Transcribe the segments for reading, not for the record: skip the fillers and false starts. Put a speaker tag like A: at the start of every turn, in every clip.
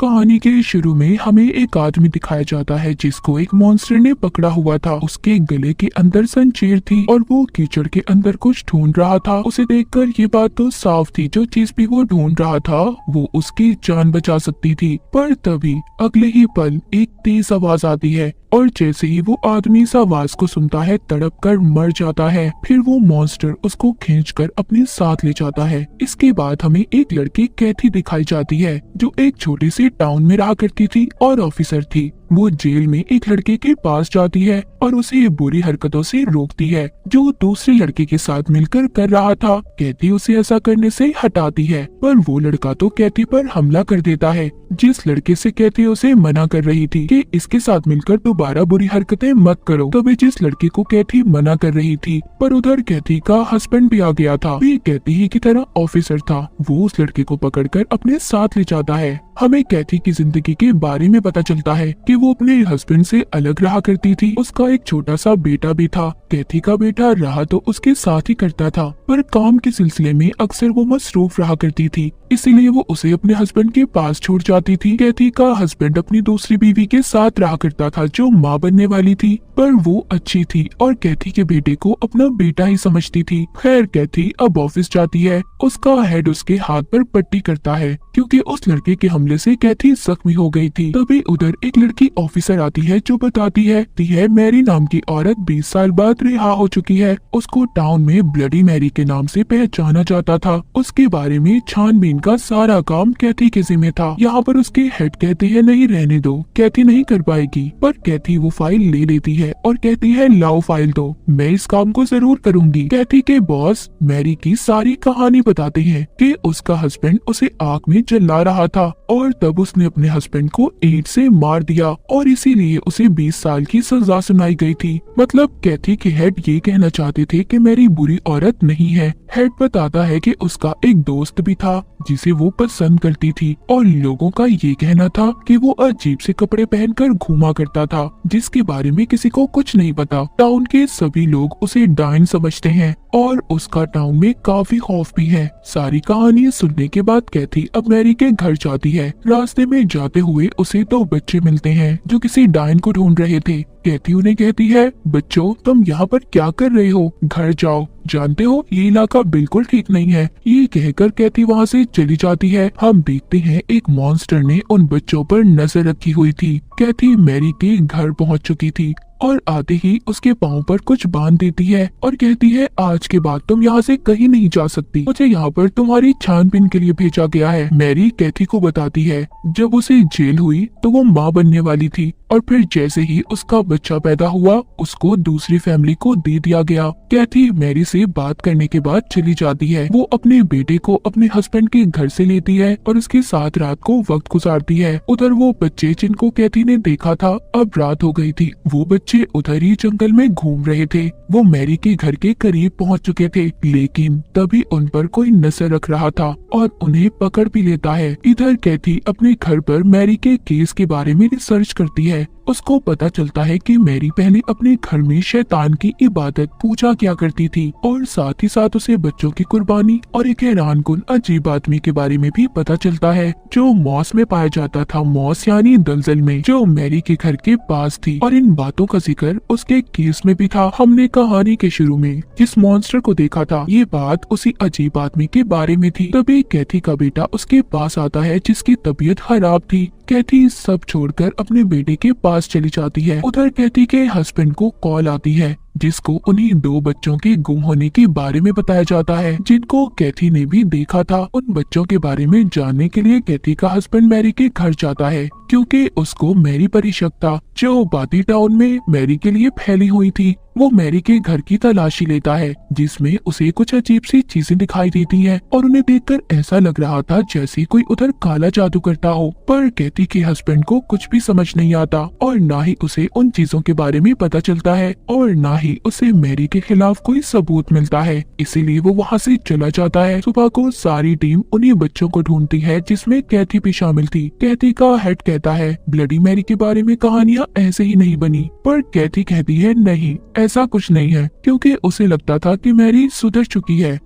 A: कहानी के शुरू में हमें एक आदमी दिखाया जाता है जिसको एक मॉन्स्टर ने पकड़ा हुआ था। उसके गले के अंदर संचेर थी और वो कीचड़ के अंदर कुछ ढूंढ रहा था। उसे देखकर ये बात तो साफ थी, जो चीज भी वो ढूंढ रहा था वो उसकी जान बचा सकती थी। पर तभी अगले ही पल एक तेज आवाज आती है और जैसे ही वो आदमी इस आवाज को सुनता है तड़प कर मर जाता है। फिर वो मॉन्स्टर उसको खींचकर अपने साथ ले जाता है। इसके बाद हमें एक लड़की कैथी दिखाई जाती है जो एक छोटे से टाउन में रहा करती थी और ऑफिसर थी। वो जेल में एक लड़के के पास जाती है और उसे बुरी हरकतों से रोकती है जो दूसरे लड़के के साथ मिलकर कर रहा था। कैथी उसे ऐसा करने से हटाती है पर वो लड़का तो कैथी पर हमला कर देता है। जिस लड़के से कैथी उसे मना कर रही थी कि इसके साथ मिलकर दोबारा बुरी हरकतें मत करो, तभी जिस लड़के को कैथी मना कर रही थी पर उधर कैथी का हस्बैंड भी आ गया था। भी कैथी ही की तरह ऑफिसर था। वो उस लड़के को पकड़कर अपने साथ ले जाता है। हमें कैथी की जिंदगी के बारे में पता चलता है कि वो अपने हस्बैंड से अलग रहा करती थी। उसका एक छोटा सा बेटा भी था। कैथी का बेटा रहा तो उसके साथ ही करता था पर काम के सिलसिले में अक्सर वो मसरूफ रहा करती थी, इसीलिए वो उसे अपने हस्बैंड के पास छोड़ जाती थी। कैथी का हस्बैंड अपनी दूसरी बीवी के साथ रहा करता था जो माँ बनने वाली थी, पर वो अच्छी थी और कैथी के बेटे को अपना बेटा ही समझती थी। खैर कैथी अब ऑफिस जाती है। उसका हेड उसके हाथ पर पट्टी करता है क्योंकि उस लड़के के हमले से कैथी जख्मी हो गई थी। तभी उधर एक लड़की ऑफिसर आती है जो बताती है मैरी नाम की औरत 20 साल बाद रिहा हो चुकी है। उसको टाउन में ब्लडी मैरी के नाम से पहचाना जाता था। उसके बारे में छानबीन का सारा काम कैथी के जिम्मे था। यहाँ पर उसके हेड कहते हैं नहीं रहने दो, कैथी नहीं कर पाएगी। पर कैथी वो फाइल ले लेती है और कहती है लाओ फाइल दो, मैं इस काम को जरूर करूंगी। कैथी के बॉस मैरी की सारी कहानी बताते हैं कि उसका हस्बैंड उसे आग में जला रहा था और तब उसने अपने हस्बैंड को ईंट से मार दिया और इसीलिए उसे 20 साल की सजा सुनाई गई थी। मतलब कैथी के हेड ये कहना चाहते थे कि मैरी बुरी औरत नहीं है। हेड बताता है कि उसका एक दोस्त भी था जिसे वो पसंद करती थी और लोगों का ये कहना था कि वो अजीब से कपड़े पहनकर घूमा करता था जिसके बारे में किसी को कुछ नहीं पता। टाउन के सभी लोग उसे डायन समझते हैं और उसका टाउन में काफी खौफ भी है। सारी कहानी सुनने के बाद कैथी अब मैरी के घर जाती है। रास्ते में जाते हुए उसे 2 बच्चे मिलते हैं जो किसी डायन को ढूंढ रहे थे। कैथी उन्हें कहती है बच्चों तुम यहाँ पर क्या कर रहे हो, घर जाओ, जानते हो ये इलाका बिल्कुल ठीक नहीं है। ये कहकर कैथी वहाँ से चली जाती है। हम देखते हैं एक मॉन्स्टर ने उन बच्चों पर नजर रखी हुई थी। कैथी मैरी के घर पहुँच चुकी थी और आते ही उसके पाँव पर कुछ बांध देती है और कहती है आज के बाद तुम यहाँ से कहीं नहीं जा सकती, मुझे यहाँ पर तुम्हारी छानबीन के लिए भेजा गया है। मैरी कैथी को बताती है जब उसे जेल हुई तो वो माँ बनने वाली थी और फिर जैसे ही उसका बच्चा पैदा हुआ उसको दूसरी फैमिली को दे दिया गया। कैथी मैरी से बात करने के बाद चली जाती है। वो अपने बेटे को अपने हस्बैंड के घर से लेती है और उसके साथ रात को वक्त गुजारती है। उधर वो बच्चे जिनको कैथी ने देखा था अब रात हो गई थी। वो बच्चे उधर ही जंगल में घूम रहे थे। वो मैरी के घर के करीब पहुंच चुके थे लेकिन तभी उन पर कोई नजर रख रहा था और उन्हें पकड़ भी लेता है। इधर कैथी अपने घर पर मैरी के केस के बारे में रिसर्च करती है। उसको पता चलता है कि मैरी पहले अपने घर में शैतान की इबादत पूजा किया करती थी और साथ ही साथ उसे बच्चों की कुर्बानी और एक हैरान कुन अजीब आदमी के बारे में भी पता चलता है जो मॉस में पाया जाता था। मॉस यानी दलदल में जो मैरी के घर के पास थी और इन बातों का जिक्र उसके केस में भी था। हमने कहानी के शुरू में जिस मॉन्स्टर को देखा था ये बात उसी अजीब आदमी के बारे में थी। तभी कैथी का बेटा उसके पास आता है जिसकी तबीयत खराब थी। कैथी सब छोड़कर अपने बेटे के पास चली जाती है। उधर कैथी के हस्बैंड को कॉल आती है जिसको उन्हीं 2 बच्चों के गुम होने के बारे में बताया जाता है जिनको कैथी ने भी देखा था। उन बच्चों के बारे में जानने के लिए कैथी का हस्बैंड मैरी के घर जाता है क्योंकि उसको मैरी पर ही शक था जो बाती टाउन में मैरी के लिए फैली हुई थी। वो मैरी के घर की तलाशी लेता है जिसमें उसे कुछ अजीब सी चीजें दिखाई देती हैं और उन्हें देखकर ऐसा लग रहा था जैसे कोई उधर काला जादू करता हो। पर कैथी के हस्बैंड को कुछ भी समझ नहीं आता और ना ही उसे उन चीजों के बारे में पता चलता है और ना ही उसे मैरी के खिलाफ कोई सबूत मिलता है, इसीलिए वो वहाँ से चला जाता है। सुबह को सारी टीम उन्हीं बच्चों को ढूंढती है जिसमें कैथी भी शामिल थी। कैथी का हेड कहता है ब्लडी मैरी के बारे में कहानियाँ ऐसे ही नहीं बनी, पर कैथी कहती है नहीं ऐसा कुछ नहीं है क्योंकि उसे लगता था कि मैरी सुधर चुकी है।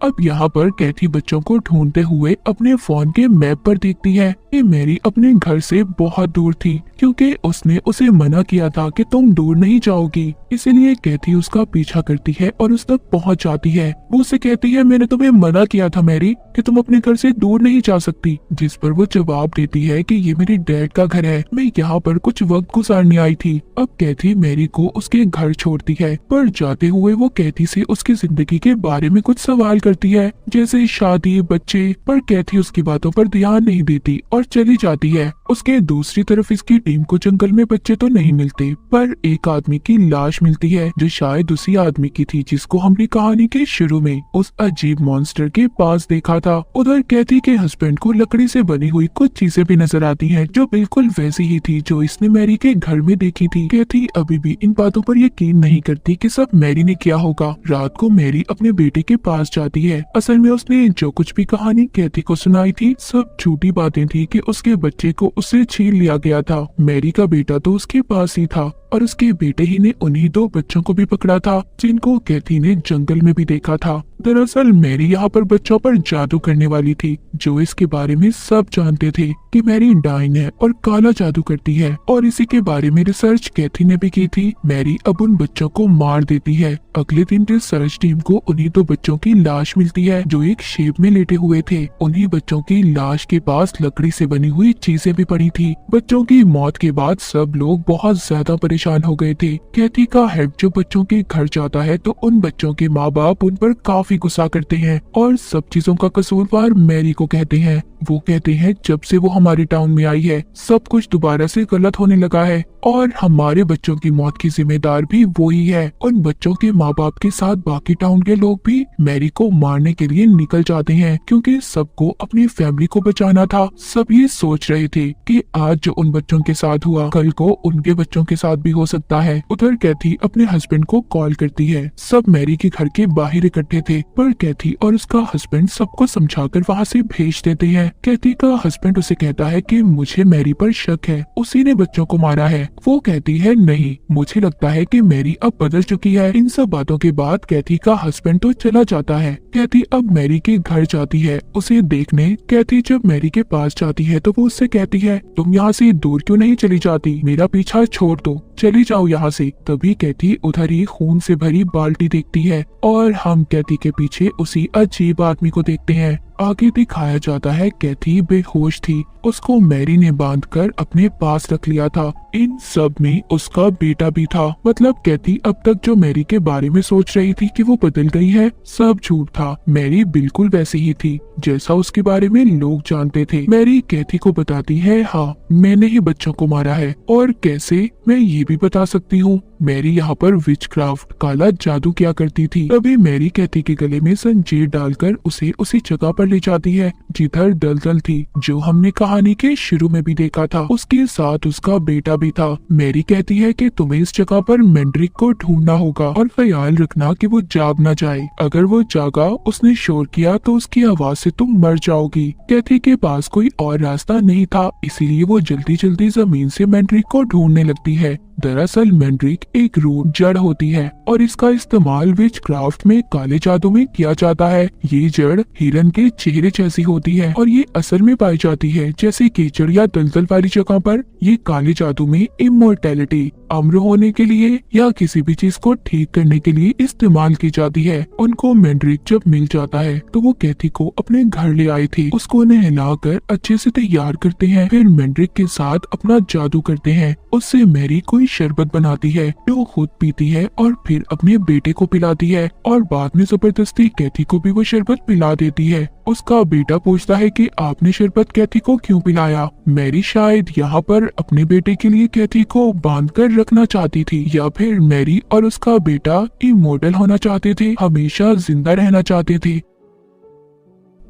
A: अब यहाँ पर कैथी बच्चों को ढूंढते हुए अपने फोन के मैप पर देखती है कि मैरी अपने घर से बहुत दूर थी, क्योंकि उसने उसे मना किया था कि तुम दूर नहीं जाओगी। इसीलिए कैथी उसका पीछा करती है और उस तक पहुंच जाती है। वो उसे कहती है, मैंने तुम्हें मना किया था मैरी कि तुम अपने घर से दूर नहीं जा सकती। जिस पर वो जवाब देती है कि ये मेरे डैड का घर है, मैं यहाँ पर कुछ वक्त गुजारने आई थी। अब कैथी मैरी को उसके घर छोड़ती है, पर जाते हुए वो कैथी से उसकी जिंदगी के बारे में कुछ सवाल करती है, जैसे शादी, बच्चे, पर कैथी उसकी बातों पर ध्यान नहीं देती और चली जाती है। उसके दूसरी तरफ इसकी टीम को जंगल में बच्चे तो नहीं मिलते, पर एक आदमी की लाश मिलती है जो शायद उसी आदमी की थी जिसको हमने कहानी के शुरू में उस अजीब मॉन्स्टर के पास देखा था। उधर कैथी के हस्बैंड को लकड़ी से बनी हुई कुछ चीजें भी नजर आती हैं जो बिल्कुल वैसी ही थी जो इसने मैरी के घर में देखी थी। कैथी अभी भी इन बातों पर यकीन नहीं करती कि सब मैरी ने किया होगा। रात को मैरी अपने बेटे के पास जाती है। असल में उसने जो कुछ भी कहानी कैथी को सुनाई थी सब झूठी बातें थी कि उसके बच्चे को उससे छीन लिया गया था। मैरी का बेटा तो उसके पास ही था और उसके बेटे ही ने उन्हीं 2 बच्चों को भी पकड़ा था जिनको कैथी ने जंगल में भी देखा था। दरअसल मैरी यहाँ पर बच्चों पर जादू करने वाली थी। जो इसके बारे में सब जानते थे कि मैरी डाइन है और काला जादू करती है, और इसी के बारे में रिसर्च कैथी ने भी की थी। मैरी अब उन बच्चों को मार देती है। अगले दिन रिसर्च टीम को उन्हीं 2 बच्चों की लाश मिलती है जो एक शेप में लेटे हुए थे। उन्हीं बच्चों की लाश के पास लकड़ी से बनी हुई चीजें भी पड़ी थी। बच्चों की मौत के बाद सब लोग बहुत ज्यादा परेशान हो गए थे। कैथी का हेड जो बच्चों के घर जाता है तो उन बच्चों के माँ बाप उन पर काफी गुस्सा करते हैं और सब चीजों का कसूरवार मैरी को कहते हैं। वो कहते हैं जब से वो हमारे टाउन में आई है सब कुछ दोबारा से गलत होने लगा है और हमारे बच्चों की मौत की जिम्मेदार भी वो ही है। उन बच्चों के माँ बाप के साथ बाकी टाउन के लोग भी मैरी को मारने के लिए निकल जाते हैं, क्योंकि सबको अपनी फैमिली को बचाना था। सब ये सोच रहे थे कि आज जो उन बच्चों के साथ हुआ कल को उनके बच्चों के साथ भी हो सकता है। उधर कैथी अपने हस्बैंड को कॉल करती है। सब मैरी के घर के बाहर इकट्ठे थे, पर कैथी और उसका हस्बैंड सबको समझाकर वहाँ से भेज देते हैं। कैथी का हस्बैंड उसे कहता है कि मुझे मैरी पर शक है, उसी ने बच्चों को मारा है। वो कहती है नहीं, मुझे लगता है कि मैरी अब बदल चुकी है। इन सब बातों के बाद कैथी का हस्बैंड तो चला जाता है। कैथी अब मैरी के घर जाती है उसे देखने। कैथी जब मैरी के पास जाती है तो वो उससे कहती है, तुम यहाँ से दूर क्यों नहीं चली जाती, मेरा पीछा छोड़ दो, चली जाओ यहाँ से। तभी कैथी उधर ही खून से भरी बाल्टी देखती है और हम कैथी के पीछे उसी अजीब आदमी को देखते हैं। आगे दिखाया जाता है कैथी बेहोश थी, उसको मैरी ने बांधकर अपने पास रख लिया था। इन सब में उसका बेटा भी था। मतलब कैथी अब तक जो मैरी के बारे में सोच रही थी कि वो बदल गई है, सब झूठ था। मैरी बिल्कुल वैसी ही थी जैसा उसके बारे में लोग जानते थे। मैरी कैथी को बताती है, हाँ मैंने ही बच्चों को मारा है, और कैसे मैं ये भी बता सकती हूँ। मैरी यहाँ पर विच क्राफ्ट काला जादू किया करती थी। तभी मैरी कैथी के गले में जंजीर डालकर उसे उसी जगह पर ले जाती है जिधर दलदल थी, जो हमने कहानी के शुरू में भी देखा था। उसके साथ उसका बेटा भी था। मैरी कहती है कि तुम्हें इस जगह पर मैंड्रिक को ढूंढना होगा और ख्याल रखना कि वो जाग ना जाए। अगर वो जागा, उसने शोर किया तो उसकी आवाज से तुम मर जाओगी। कैथी के पास कोई और रास्ता नहीं था, इसीलिए वो जल्दी जल्दी जमीन से मैंड्रिक को ढूंढने लगती है। दरअसल मैंड्रिक एक रूट जड़ होती है और इसका इस्तेमाल विच क्राफ्ट में काले जादू में किया जाता है। ये जड़ हिरन के चेहरे जैसी होती है और ये असल में पाई जाती है जैसे कीचड़ या दलदल वाली जगह पर। ये काले जादू में इमोर्टैलिटी, अमर होने के लिए या किसी भी चीज को ठीक करने के लिए इस्तेमाल की जाती है। उनको मैंड्रिक जब मिल जाता है तो वो कैथी को अपने घर ले आए थे। उसको नहलाकर अच्छे से तैयार करते हैं, फिर मैंड्रिक के साथ अपना जादू करते हैं। उससे मैरी कोई शरबत बनाती है जो खुद पीती है और फिर अपने बेटे को पिलाती है और बाद में जबरदस्ती कैथी को भी वो शरबत पिला देती है। उसका बेटा पूछता है कि आपने शरबत कैथी को क्यों पिलाया। मैरी शायद यहाँ पर अपने बेटे के लिए कैथी को बांधकर रखना चाहती थी, या फिर मैरी और उसका बेटा इमोर्टल होना चाहते थे, हमेशा जिंदा रहना चाहते थे।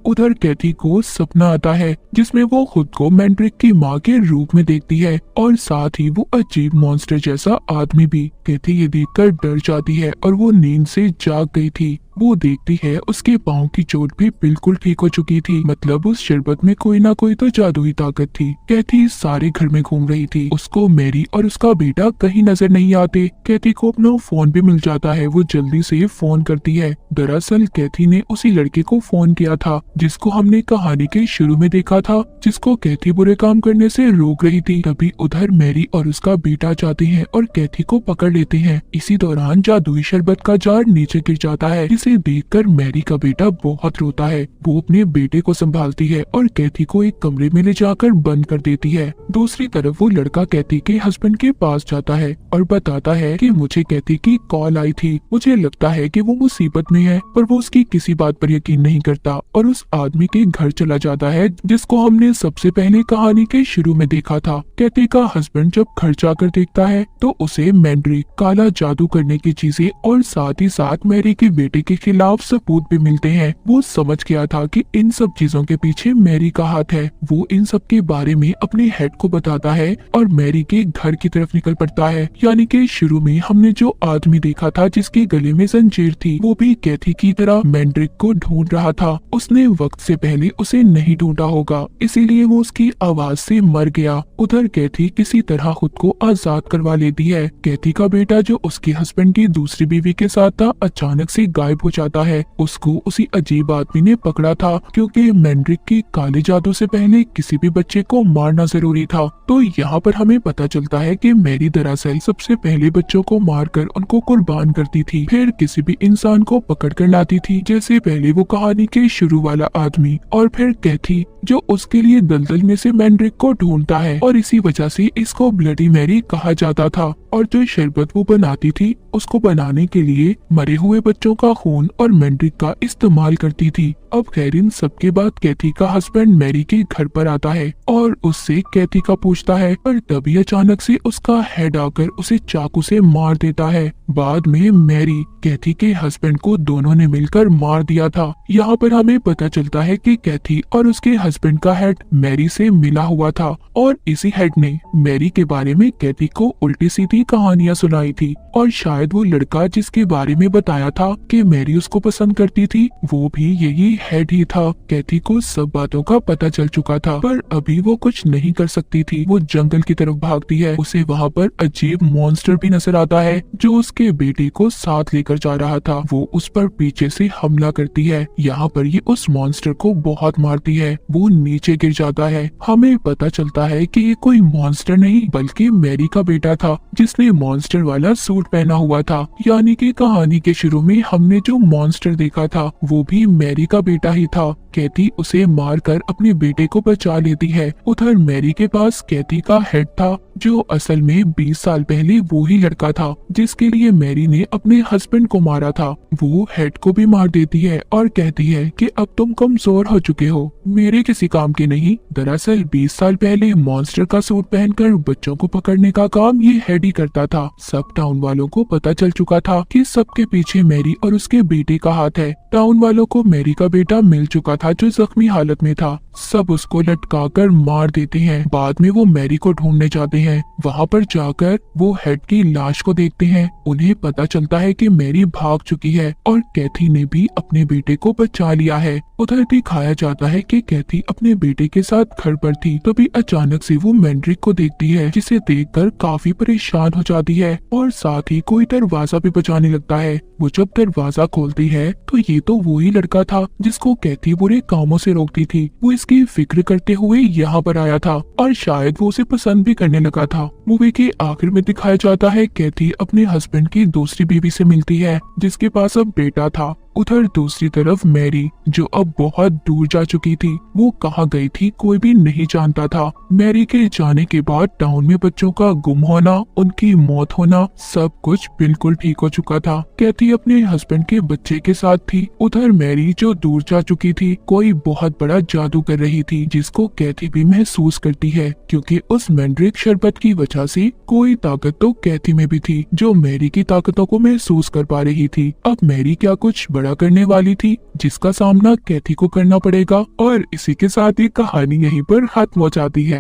A: उधर कैथी को सपना आता है जिसमें वो खुद को मैंड्रिक की माँ के रूप में देखती है और साथ ही वो अजीब मॉन्स्टर जैसा आदमी भी। कैथी ये देखकर डर जाती है और वो नींद से जाग गई थी। वो देखती है उसके पाँव की चोट भी बिल्कुल ठीक हो चुकी थी, मतलब उस शरबत में कोई ना कोई तो जादुई ताकत थी। कैथी सारे घर में घूम रही थी, उसको मैरी और उसका बेटा कहीं नजर नहीं आते। कैथी को अपना फोन भी मिल जाता है, वो जल्दी से फोन करती है। दरअसल कैथी ने उसी लड़के को फोन किया था जिसको हमने कहानी के शुरू में देखा था, जिसको कैथी बुरे काम करने से रोक रही थी। तभी उधर मैरी और उसका बेटा जाते हैं और कैथी को पकड़ लेते हैं। इसी दौरान जादुई शरबत का जार नीचे गिर जाता है, जिसे देखकर मैरी का बेटा बहुत रोता है। वो अपने बेटे को संभालती है और कैथी को एक कमरे में ले जाकर बंद कर देती है। दूसरी तरफ वो लड़का कैथी के हस्बैंड के पास जाता है और बताता है कि मुझे कैथी की कॉल आई थी, मुझे लगता है कि वो मुसीबत में है, पर वो उसकी किसी बात पर यकीन नहीं करता और उस आदमी के घर चला जाता है जिसको हमने सबसे पहले कहानी के शुरू में देखा था। कैथी का हस्बैंड जब घर जाकर देखता है तो उसे मैंड्रिक, काला जादू करने की चीजें और साथ ही साथ मैरी के बेटे के खिलाफ सबूत भी मिलते हैं। वो समझ गया था कि इन सब चीजों के पीछे मैरी का हाथ है। वो इन सब के बारे में अपने हेड को बताता है और मैरी के घर की तरफ निकल पड़ता है। यानी कि शुरू में हमने जो आदमी देखा था जिसके गले में जंजीर थी, वो भी कैथी की तरह मैंड्रिक को ढूंढ रहा था। उसने वक्त से पहले उसे नहीं ढूंढा होगा, इसीलिए वो उसकी आवाज से मर गया। उधर कैथी किसी तरह खुद को आजाद करवा लेती है। कैथी का बेटा जो उसके हस्बैंड की दूसरी बीवी के साथ था, अचानक से गायब हो जाता है। उसको उसी अजीब आदमी ने पकड़ा था क्योंकि मैंड्रिक के काले जादू से पहले किसी भी बच्चे को मारना जरूरी था। तो यहाँ पर हमें पता चलता है कि मैरी दरअसल सबसे पहले बच्चों को मारकर उनको कुर्बान करती थी, फिर किसी भी इंसान को पकड़ कर लाती थी, जैसे पहले वो कहानी के शुरू वाला आदमी, और फिर कैथी जो उसके लिए दलदल में से मैंड्रिक को ढूंढता है और इसी वजह से इसको ब्लडी मैरी कहा जाता था। और जो शरबत वो बनाती थी उसको बनाने के लिए मरे हुए बच्चों का खून और मैंड्रिक का इस्तेमाल करती थी। अब खैर इन सबके बाद कैथी का हस्बैंड मैरी के घर पर आता है और उससे कैथी का पूछता है, पर तभी अचानक से उसका हेड आकर उसे चाकू से मार देता है। बाद में मैरी कैथी के हस्बैंड को दोनों ने मिलकर मार दिया था। यहाँ पर हमें पता चलता है कि कैथी और उसके हस्बैंड का हेड मैरी से मिला हुआ था और इसी हेड ने मैरी के बारे में कैथी को उल्टी सीधी कहानियां सुनाई थी, और शायद वो लड़का जिसके बारे में बताया था कि मैरी उसको पसंद करती थी, वो भी यही हेड ही था। कैथी को सब बातों का पता चल चुका था, पर अभी वो कुछ नहीं कर सकती थी। वो जंगल की तरफ भागती है, उसे वहाँ पर अजीब मॉन्स्टर भी नजर आता है जो उसके बेटे को साथ लेकर जा रहा था। वो उस पर पीछे से हमला करती है। यहाँ पर ये उस मॉन्स्टर को बहुत मारती है, वो नीचे गिर जाता है। हमें पता चलता है कि ये कोई मॉन्स्टर नहीं बल्कि मैरी का बेटा था जिसने मॉन्स्टर वाला सूट पहना हुआ था। यानी कि कहानी के शुरू में हमने जो मॉन्स्टर देखा था वो भी मैरी का बेटा ही था। कैथी उसे मारकर अपने बेटे को बचा लेती है। उधर मैरी के पास कैथी का हेड था जो असल में 20 साल पहले वो ही लड़का था जिसके लिए मैरी ने अपने हस्बैंड को मारा था। वो हेड को भी मार देती है और कहती है कि अब तुम कमजोर हो चुके हो, मेरे किसी काम के नहीं। दरअसल 20 साल पहले मॉन्स्टर का सूट पहनकर बच्चों को पकड़ने का काम ये हेड ही करता था। सब टाउन वालों को पता चल चुका था कि सबके पीछे मैरी और उसके बेटे का हाथ है। टाउन वालों को मैरी का बेटा मिल चुका था जो जख्मी हालत में था। सब उसको लटकाकर मार देते हैं। बाद में वो मैरी को ढूंढने जाते हैं। वहाँ पर जाकर वो हेड की लाश को देखते हैं। उन्हें पता चलता है कि मैरी भाग चुकी है और कैथी ने भी अपने बेटे को बचा लिया है। उधर दिखाया जाता है कि कैथी अपने बेटे के साथ घर पर थी, तभी अचानक से वो मैंड्रिक को देखती है जिसे देखकर काफी परेशान हो जाती है और साथ ही कोई दरवाजा भी बजाने लगता है। वो जब दरवाजा खोलती है तो ये तो वही लड़का था जिसको कैथी बुरे कामों से रोकती थी। वो इसकी फिक्र करते हुए यहाँ पर आया था और शायद वो उसे पसंद भी करने लगा था। मूवी के आखिर में दिखाया जाता है कैथी अपने हस्बैंड की दूसरी बीवी से मिलती है जिसके पास अब बेटा था। उधर दूसरी तरफ मैरी जो अब बहुत दूर जा चुकी थी, वो कहाँ गई थी कोई भी नहीं जानता था। मैरी के जाने के बाद टाउन में बच्चों का गुम होना, उनकी मौत होना, सब कुछ बिल्कुल ठीक हो चुका था। कैथी अपने हस्बैंड के बच्चे के साथ थी। उधर मैरी जो दूर जा चुकी थी, कोई बहुत बड़ा जादू कर रही थी जिसको कैथी भी महसूस करती है क्योंकि उस मैंड्रिक शरबत की वजह से कोई ताकत तो कैथी में भी थी जो मैरी की ताकतों को महसूस कर पा रही थी। अब मैरी क्या कुछ बड़ा करने वाली थी, जिसका सामना कैथी को करना पड़ेगा। और इसी के साथ ये कहानी यहीं पर खत्म हो जाती है।